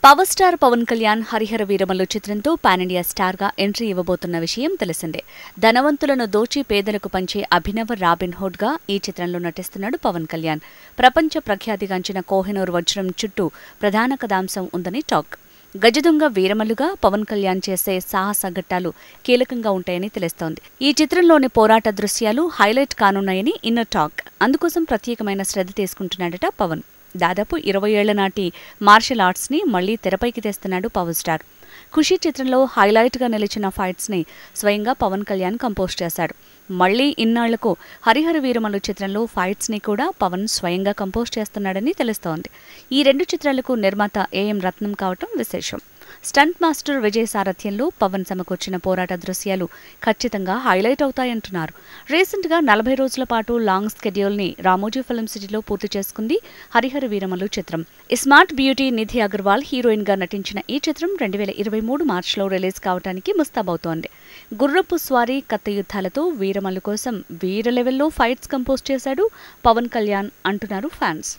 Power star Pawan Kalyan Harihara Veeramallu చిత్రంతో pan India star గా entry ఇవ్వబోతున్న విషయం తెలిసిందే. ధనవంతులను దోచి పేదలకు పంచే అభినవ రాబిన్ హుడ్ గా ఈ చిత్రంలో నటిస్తున్నాడు పవన్ కళ్యాణ్. ప్రపంచ ప్రఖ్యాతిగాంచిన కోహినూర్ వజ్రం చుట్టూ ప్రధాన కథాంశం ఉందని టాక్. గజదొంగ వీరమల్లుగా పవన్ కళ్యాణ్ చేసే సాహస ఘట్టాలు కీలకంగా ఉంటాయని తెలుస్తోంది. ఈ చిత్రంలోని పోరాట దృశ్యాలు హైలైట్ కానున్నాయని ఇన్నర్ టాక్. అందుకోసం ప్రత్యేకమైన శ్రద్ధ తీసుకుంటున్నాడట పవన్. దాదాపు 20 ఏళ్ల నాటి మార్షల్ ఆర్ట్స్ ని మళ్లీ తెరపైకి తెస్తున్నాడు పవర్ స్టార్. ఖుషీ చిత్రంలో హైలైట్ గా నిలిచిన ఫైట్స్ ని స్వయంగా పవన్ కళ్యాణ్ కంపోజ్ చేశాడు. మళ్లీ ఇన్నాళ్లకు హరిహర వీరమల్లు చిత్రంలో ఫైట్స్ ని కూడా పవన్ స్వయంగా కంపోజ్ చేస్తున్నాడని తెలుస్తోంది. ఈ 2 చిత్రాలకు నిర్మాత ఏఎం రత్నం కావటం విశేషం. స్టంట్ మాస్టర్ విజయ్ సారథ్యంలో పవన్ సమకూర్చిన పోరాట దృశ్యాలు ఖచ్చితంగా హైలైట్ అవుతాయంటున్నారు. రీసెంట్ గా 40 రోజుల పాటు లాంగ్ స్కెడ్యూల్ ని రామోజీ ఫిల్మ్ సిటీలో పూర్తి చేసుకుంది హరిహర వీరమల్లు చిత్రం. Smart beauty Nidhi Agarwal heroine గా నటించిన ఈ చిత్రం 2023 మార్చిలో రిలీజ్ కావడానికి ముస్తాబవుతోంది. గుర్రపు స్వారీ, కత్తి యుద్ధాలతో వీరమల్లు కోసం వీర లెవెల్లో ఫైట్స్ కంపోజ్ చేశాడు పవన్ కళ్యాణ్ అంటున్నారు ఫ్యాన్స్.